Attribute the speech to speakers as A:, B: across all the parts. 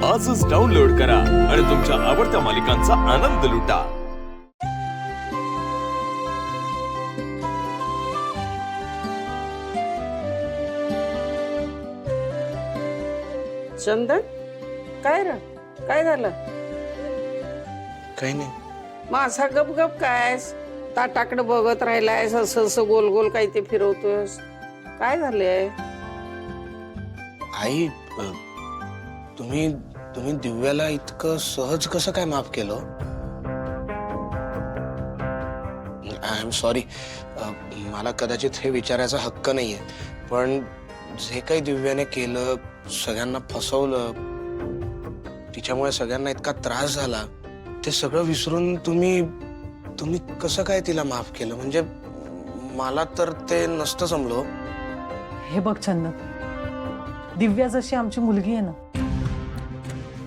A: आजच डाउनलोड करा आणि तुमच्या आवडत्या मालिकांचा आनंद लुटा।
B: चंदन, काय रे? काय झालं?
C: काही नाही।
B: मग असा गपगप काय ताटाकडे बघत राहिलायस, असं असं गोल गोल काही ते फिरवतोयस, काय झालंय?
C: आई, तुम्ही तुम्ही दिव्याला इतकं सहज कसं काय माफ केलं? आय एम सॉरी, मला कदाचित हे विचारायचा हक्क नाहीये, पण जे काही दिव्याने केलं, सगळ्यांना फसवलं, तिच्यामुळे सगळ्यांना इतका त्रास झाला, ते सगळं विसरून तुम्ही कसं काय तिला माफ केलं? म्हणजे मला तर ते नसतं जमलं।
D: हे बघ चंदन, दिव्या जशी आमची मुलगी आहे ना,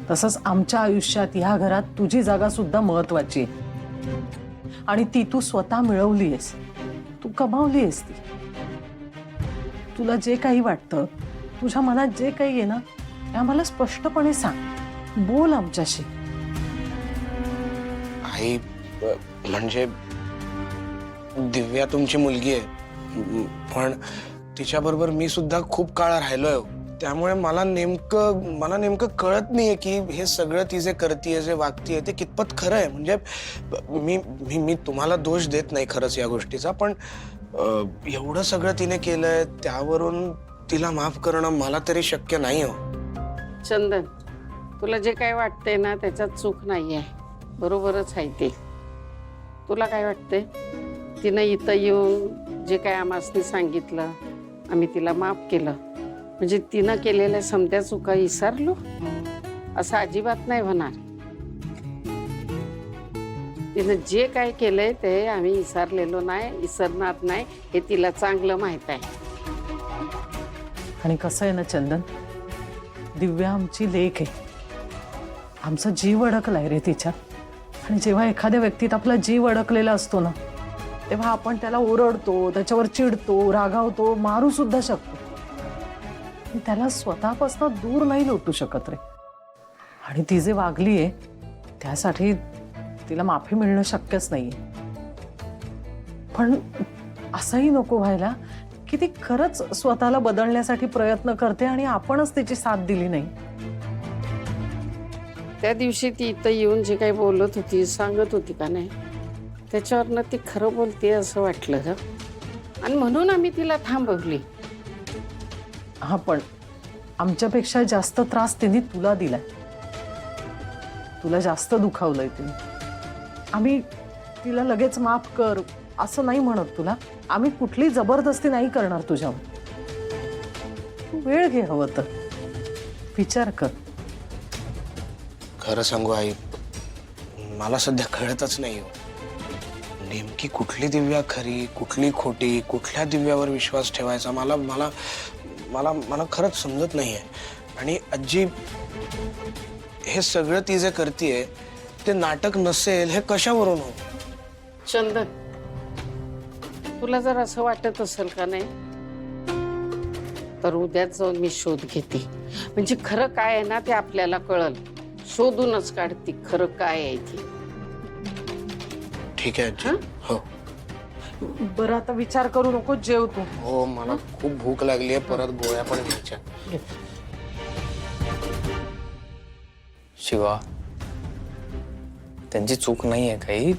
D: तसंच आमच्या आयुष्यात ह्या घरात तुझी जागा सुद्धा महत्वाची आहे आणि ती तू स्वतः मिळवलीयस, तू कमावलीयस ती। तुला जे काही वाटतं, तुझ्या मनात जे काही आहे ना, ते आम्हाला स्पष्टपणे सांग, बोल आमच्याशी।
C: आई, म्हणजे दिव्या तुमची मुलगी आहे, पण तिच्याबरोबर मी सुद्धा खूप काळ राहिलोय, त्यामुळे मला नेमकं कळत नाहीये की हे सगळं ती जे करतीये, जे वागतीये, ते कितपत खरं आहे। म्हणजे मी तुम्हाला दोष देत नाही खरंच या गोष्टीचा, पण एवढं सगळं तिने केलंय, त्यावरून तिला माफ करणं मला तरी शक्य नाही हो।
B: चंदन, तुला जे काय वाटतंय ना, त्याच्यात चूक नाहीये, बरोबरच आहे ते। तुला काय वाटतंय? तिनं इथं येऊन जे काय आम्हासनी सांगितलं, आम्ही तिला माफ केलं, म्हणजे तिनं केलेल्या समध्या चुका विसरलो? असं अजिबात नाही होणार। तिनं जे काय केलंय ते आम्ही विसरलेलो नाही, विसरणार नाही, हे तिला चांगलं माहित आहे।
D: आणि कसं आहे ना चंदन, दिव्या आमची लेक आहे, आमचा जीव अडकलाय रे तिच्यात। आणि जेव्हा एखाद्या व्यक्तीत आपला जीव अडकलेला असतो ना, तेव्हा आपण त्याला ओरडतो, त्याच्यावर चिडतो, रागावतो, मारू सुद्धा शकतो, पण त्याला स्वतःपासून दूर नाही लोटू शकत रे। आणि ती जे वागली आहे त्यासाठी तिला माफी मिळणं शक्यच नाहीये। पण असंही नको व्हायला की ती खरंच स्वतःला बदलण्यासाठी प्रयत्न करते आणि आपणच तिची साथ दिली नाही।
B: त्या दिवशी ती इथं येऊन जे काही बोलत होती, सांगत होती का नाही, त्याच्यावरनं ती खरं बोलते असं वाटलं ग, आणि म्हणून आम्ही तिला थांबवली।
D: हा, पण आमच्यापेक्षा जास्त त्रास तिने तुला दिलाय, तुला जास्त दुखावलंय तिने। आम्ही तिला लगेच माफ कर असं नाही म्हणत तुला, आम्ही कुठली जबरदस्ती नाही करणार तुझ्यावर। तू वेळ घे, हवं तर विचार कर।
C: खरं सांगू आई, मला सध्या कळतच नाही हो, नेमकी कुठली दिव्या खरी, कुठली खोटी, कुठल्या दिव्यावर विश्वास ठेवायचा मला मला मला मला खरंच समजत नाहीये। आणि आजी, हे सगळं ती जे करतीये ते नाटक नसेल हे कशावरून हो?
B: चंदन, तुला जर असं वाटत असेल का नाही, तर उद्याच जाऊन मी शोध घेते, म्हणजे खरं काय आहे ना ते आपल्याला कळल, शोधूनच काढते खरं काय आहे ते।
C: ठीक आहे आजी, हो
D: बरं, आता विचार करू नको, जेव तू।
C: हो, मला खूप भूक लागली आहे, परत गोळ्या पण घ्यायच्या।
E: शिवा, त्यांची चूक नाहीये काही,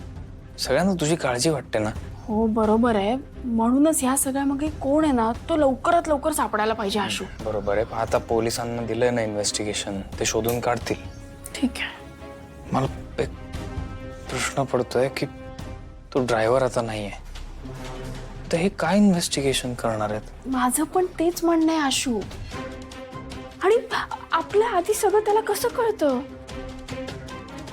E: सगळ्यांना तुझी काळजी वाटते ना।
F: हो बरोबर आहे, म्हणूनच ह्या सगळ्यामागे कोण आहे ना, तो लवकरात लवकर सापडायला पाहिजे आशू।
E: बरोबर आहे, आता पोलिसांना दिलंय ना इन्व्हेस्टिगेशन, ते शोधून काढतील।
F: ठीक आहे।
E: मला एक प्रश्न पडतोय की तो ड्रायव्हर आता नाहीये, तर हे काय इन्व्हेस्टिगेशन करणार आहेत?
F: माझं पण तेच म्हणणं आहे आशू, आणि आपल्या आधी सगळं त्याला कसं कळतं?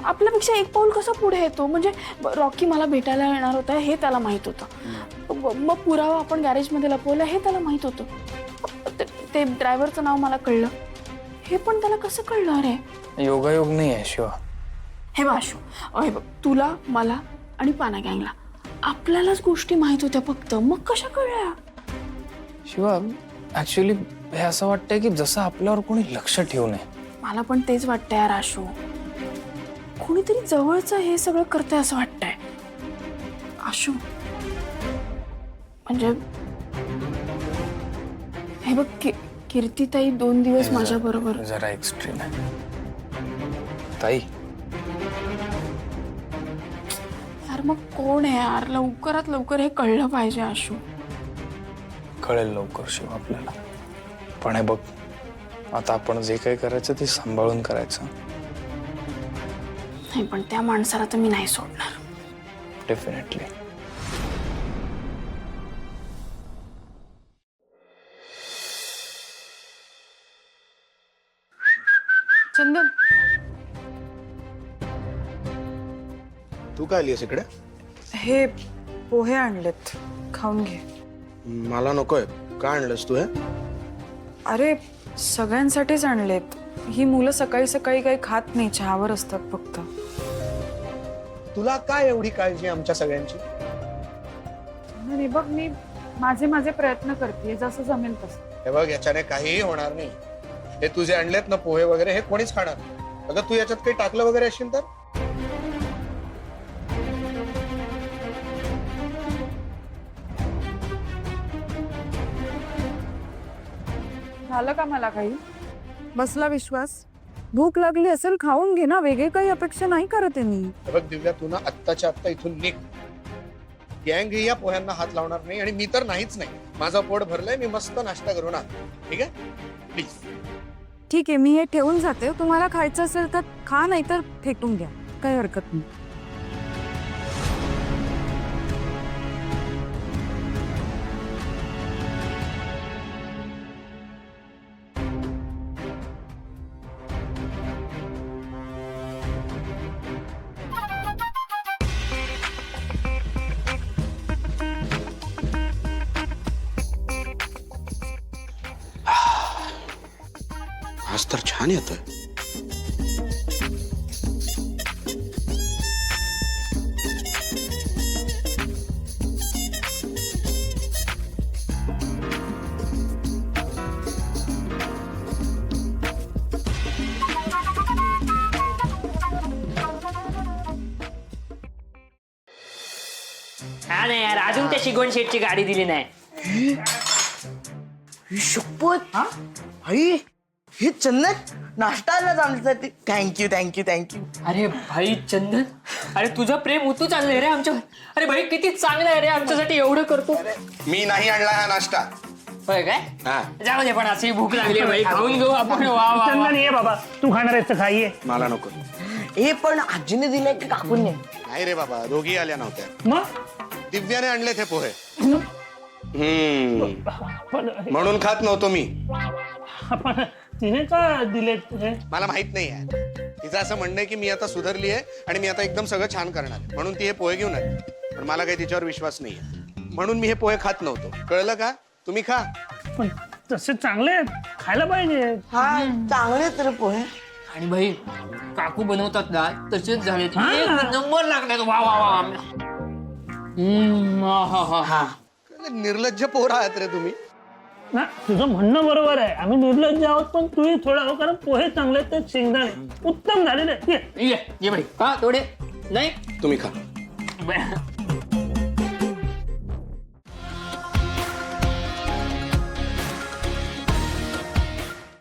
F: आपल्यापेक्षा एक पाऊल कसं पुढे येतो? म्हणजे रॉकी मला भेटायला येणार होता हे त्याला माहित होतं, मग पुरावा आपण गॅरेजमध्ये लपवला हे त्याला माहित होतं, ते ड्रायव्हरचं नाव मला कळलं, हे पण त्याला कसं कळलं? अरे
E: योगायोग नाही आहे शिवा।
F: हे बघ आशू, हे बघ, तुला, मला आणि पाना गँगला आपल्यालाच गोष्टी माहित होत्या फक्त, मग कशा कळल्या?
E: शिवा, ऍक्च्युअली हे असं वाटतंय की जसं आपल्यावर कोणी लक्ष ठेवू नये,
F: मला पण तेच वाटतंय यार आशू. कोणीतरी जवळचं हे सगळं करतंय असं वाटतंय आशू. म्हणजे हे बघ कीर्तीताई 2 दिवस माझ्या बरोबर.
E: जरा एक्स्ट्रीम आहे ताई.
F: यार मग कोण आहे यार? लवकरात लवकर हे कळलं पाहिजे आशू.
E: कळेल लवकर शिव आपल्याला. पण हे बघ, आता आपण जे काही करायचं ते सांभाळून करायचं.
F: नाही पण त्या माणसाला तर मी नाही सोडणार.
E: डेफिनेटली.
F: चंदन,
C: तू काय आलीस इकडे?
G: हे पोहे आणलेत, खाऊन घे.
C: मला नकोय. का आणलंस तू हे?
G: अरे सगळ्यांसाठीच आणलेत. ही मुलं सकाळी सकाळी काही खात नाही, चहावर असतात फक्त.
C: तुला काय एवढी काळजी आमच्या सगळ्यांची?
G: नाही बघ, मी माझे प्रयत्न करते जसं जमेल तसं.
C: हे बघ, याच्याने काहीही होणार नाही. हे तुझे आणलेत ना पोहे वगैरे, हे कोणीच खाणार. अगं तू याच्यात काही टाकलं वगैरे असेल तर?
G: झालं का मला काही? बसला विश्वास? भूक लागली असेल, खाऊन घे ना. वेगळी काही अपेक्षा नाही करत आहे मी.
C: हे बघ दिव्या, तू ना आत्ताच्या आत्ता इथून निघ. गँग या पोह्यांना हात लावणार नाही आणि मी तर नाहीच नाही. माझं पोट भरलंय, मी मस्त नाश्ता करू ना. ठीक आहे, प्लीज.
G: ठीक आहे, मी हे ठेवून जाते. तुम्हाला खायचं असेल तर खा, नाही तर फेकून घ्या, काही हरकत नाही.
C: आज तर छान येतोय.
H: हा नाही यार, अजून त्या शिगवण शेटची गाडी दिली नाही.
I: शपथ भाई, हे चंदन नाश्ता आणला आमच्यासाठी. Thank you thank you thank you.
H: अरे भाई चंदन, अरे तुझं प्रेम उतू चाललंय रे आमच्या. अरे भाई किती चांगलं आहे रे, आमच्यासाठी एवढं करतो.
C: मी नाही आणला हा नाश्ता.
H: होय काय?
C: हा,
H: जाऊ दे, पण अशी भूक लागली भाई, खाऊन घेऊ आपण. वा वा वा.
J: चंदन ये बाबा, तू खाणार आहेस तर खाईये.
C: मला नको.
I: हे पण आजीने दिलंय की काकूने?
C: नाही रे बाबा, दोघी आल्या नव्हत्या.
J: मग
C: दिव्याने आणले ते पोहे.
J: पण
C: म्हणून खात नव्हतो मी.
J: आपण तिने का दिलेत हे?
C: मला माहित नाही आहे. तिचं असं म्हणणं आहे की मी आता सुधारली आहे आणि मी आता एकदम सगळं छान करणार आहे, म्हणून ती हे पोहे घेऊन आली. पण मला काही तिच्यावर विश्वास नाही आहे, म्हणून मी हे पोहे खात नव्हतो. कळलं का? तुम्ही खा.
J: पण तसे चांगले आहेत, खायला पाहिजे.
I: हा चांगले तर पोहे.
H: आणि भाई काकू बनवतात ना तसेच झाले, नंबर लागले. वा वा वा. हा हा हा.
C: निर्लज्ज पोर आहात रे तुम्ही.
J: ना तुझं म्हणणं बरोबर आहे, आम्ही निर्लज्ज आहोत, पण तूही थोडा हो, कारण पोहे चांगले आहेत, तर शेंगदाणे उत्तम झालेले.
H: ये भाई. हा थोडे नाही
C: तुम्ही खा.